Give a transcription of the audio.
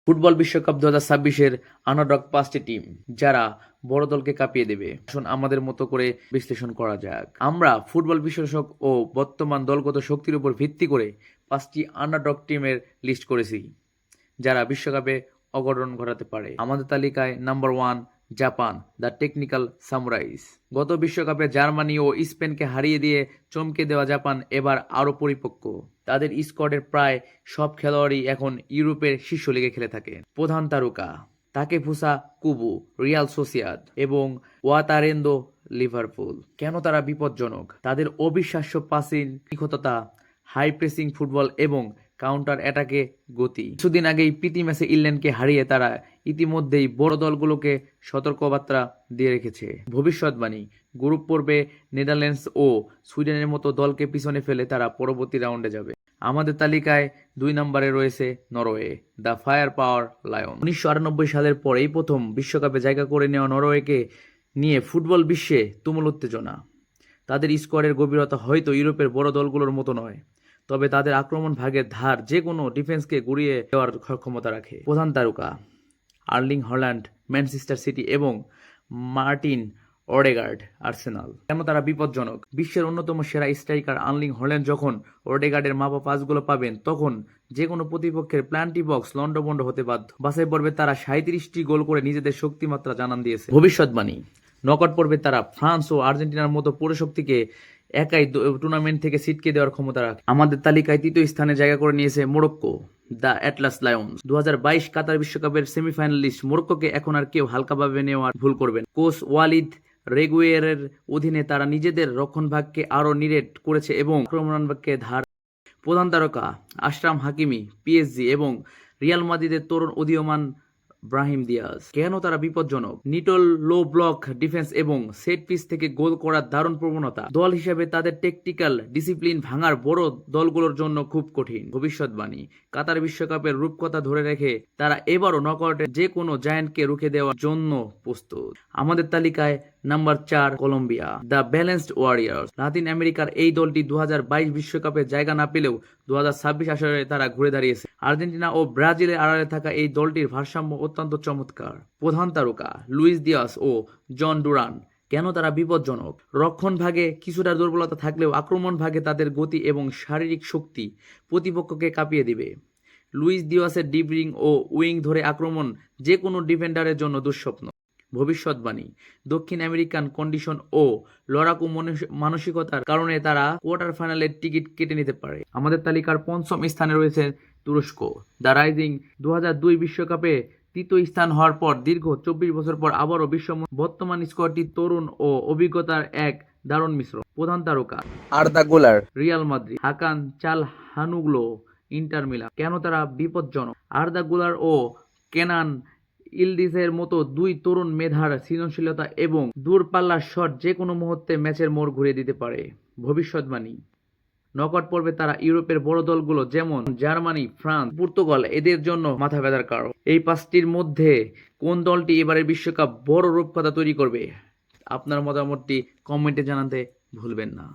Football বিশ্বকাপ 2026-এর underdog 5টি team যারা বড় দলকে কাঁপিয়ে দেবে। আসুন আমাদের মতো করে বিশ্লেষণ করা যাক। আমরা ফুটবল বিশ্লেষক ও বর্তমান দলগত শক্তির উপর ভিত্তি করে 5টি আন্ডারডগ টিমের লিস্ট করেছি যারা বিশ্বকাপে অঘটন ঘটাতে পারে। আমাদের তালিকায় নাম্বার 1 জাপান, দ্য টেকনিক্যাল সামুরাইজ। গত বিশ্বকাপে জার্মানি ও স্পেনকে হারিয়ে দিয়ে চমকে দেওয়া জাপান এবার আরও পরিপক্ক। তাদের স্কোয়াডের প্রায় সব খেলোয়াড়ই এখন ইউরোপের শীর্ষ লিগে খেলে থাকে। প্রধান তারকা তাকেফুসা কুবু, রিয়াল সোসিয়াদ এবং ওয়াতারেন্দো, লিভারপুল। কেন তারা বিপজ্জনক? তাদের অবিশ্বাস্য পাসিং নিখুঁততা, হাই প্রেসিং ফুটবল এবং কাউন্টার অ্যাটাকে গতি। কিছুদিন আগেই প্রীতি ম্যাচে ইংল্যান্ডকে হারিয়ে তারা ইতিমধ্যেই বড় দলগুলোকে সতর্কবার্তা দিয়ে রেখেছে। ভবিষ্যৎবাণী: গ্রুপ পর্বে নেদারল্যান্ডস ও সুইডেনের মতো দলকে পিছনে ফেলে তারা পরবর্তী রাউন্ডে যাবে। আমাদের তালিকায় 2 নম্বরে রয়েছে Norway, the fire power lion. 1998 সালের পর এই প্রথম বিশ্বকাপে জায়গা করে নেওয়া নরওয়েকে নিয়ে ফুটবল বিশ্বে তুমুল উত্তেজনা। তাদের স্কোয়াডের গভীরতা হয়তো ইউরোপের বড় দলগুলোর মতো নয়, তবে তাদের আক্রমণ ভাগের ধার যে কোনো ডিফেন্সকে গুড়িয়ে দেওয়ার ক্ষমতা রাখে। প্রধান তারকা আর্লিং হল্যান্ড, ম্যানচেস্টার সিটি এবং মার্টিন ওডেগার্ড, আর্সেনাল। কেন তারা বিপজ্জনক? বিশ্বের অন্যতম সেরা স্ট্রাইকার আর্লিং হল্যান্ড যখন ওডেগার্ডের মাপা পাসগুলো পাবেন, তখন যে কোনো প্রতিপক্ষের প্ল্যান্টি বক্স লন্ডভন্ড হতে বাধ্য। বাছাই পর্বে তারা 37টি গোল করে নিজেদের শক্তিমাত্রা জানান দিয়েছে। ভবিষ্যৎবাণী: নকআউট পর্বে তারা ফ্রান্স ও আর্জেন্টিনার মতো পরিশক্তিকে একাই টুর্নামেন্ট থেকে ছিটকে দেওয়ার ক্ষমতা রাখে। আমাদের তালিকায় 3য় স্থানে জায়গা করে নিয়েছে মোরক্কো, দ্য অ্যাটলাস লায়ন্স। 2022 কাতার বিশ্বকাপের সেমিফাইনালিস্ট মোরক্কোকে এখন আর কেউ হালকাভাবে নেওয়ার ভুল করবেন। কোচ ওয়ালিদ রেগুয়েরের অধীনে তারা নিজেদের রক্ষণভাগকে আরও নিরেট করেছে এবং আক্রমণভাগকে ধার। প্রধান তারকা আশরাফ হাকিমি, পিএসজি এবং রিয়াল মাদ্রিদের তরুণ উদীয়মান ব্রাহিম দিয়াজ। কেন তারা বিপজ্জনক? নিটল লো ব্লক ডিফেন্স এবং সেট পিস থেকে গোল করার দারুণ প্রবণতা। দল হিসেবে তাদের টেকটিক্যাল ডিসিপ্লিন ভাঙার বড় দলগুলোর জন্য খুব কঠিন। ভবিষ্যৎবাণী: কাতার বিশ্বকাপের রূপকথা ধরে রেখে তারা এবারও নকআউটে যে কোনো জায়ান্টকে রুখে দেওয়ার জন্য প্রস্তুত। আমাদের তালিকায় number 4 Colombia, the balanced warriors. লাতিন আমেরিকার এই দলটি 2022 বিশ্বকাপে জায়গা না পেলেও 2026 আসরে তারা ঘুরে দাঁড়িয়েছে। আর্জেন্টিনা ও ব্রাজিলের আড়ালে থাকা এই দলটির ভারসাম্য অত্যন্ত চমৎকার। প্রধান তারকা লুইস দিয়াস ও জন ডুরান। কেন তারা বিপজ্জনক? রক্ষণ ভাগে কিছুটা দুর্বলতা থাকলেও আক্রমণ ভাগে তাদের গতি এবং শারীরিক শক্তি প্রতিপক্ষকে কাঁপিয়ে দিবে। লুইস দিয়াসের ডিব্রিং ও উইং ধরে আক্রমণ যে কোনো ডিফেন্ডারের জন্য দুঃস্বপ্ন। ভবিষ্যৎবাণী: দক্ষিণ আমেরিকান কন্ডিশন ও লড়াকু মানসিকতার কারণে তারা কোয়ার্টার ফাইনালের টিকিট কেটে নিতে পারে। আমাদের তালিকার 5ম স্থানে রয়েছে তুরস্ক, দ্য রাইজিং। 2002 বিশ্বকাপে 3য় স্থান হওয়ার পর দীর্ঘ 24 বছর পর আবারও বর্তমান স্কোয়াডটি তরুণ ও অভিজ্ঞতার এক দারুণ মিশ্রণ। প্রধান তারকা আর্দা গুলার, রিয়াল মাদ্রিদ, হাকান চালহানুগ্লো, ইন্টার মিলান। কেন তারা বিপজ্জনক? আর্দা গুলার ও কেনান ইলদিজের মতো 2 তরুণ মেধার সৃজনশীলতা এবং দূরপাল্লার শট যে কোনো মুহূর্তে ম্যাচের মোড় ঘুরিয়ে দিতে পারে। ভবিষ্যৎবাণী: নকআউট পর্বে তারা ইউরোপের বড় দলগুলো যেমন জার্মানি, ফ্রান্স, পর্তুগাল এদের জন্য মাথা ব্যথার কারণ। এই 5টির মধ্যে কোন দলটি এবারের বিশ্বকাপ বড় রূপকথা তৈরি করবে? আপনার মতামতটি কমেন্টে জানাতে ভুলবেন না।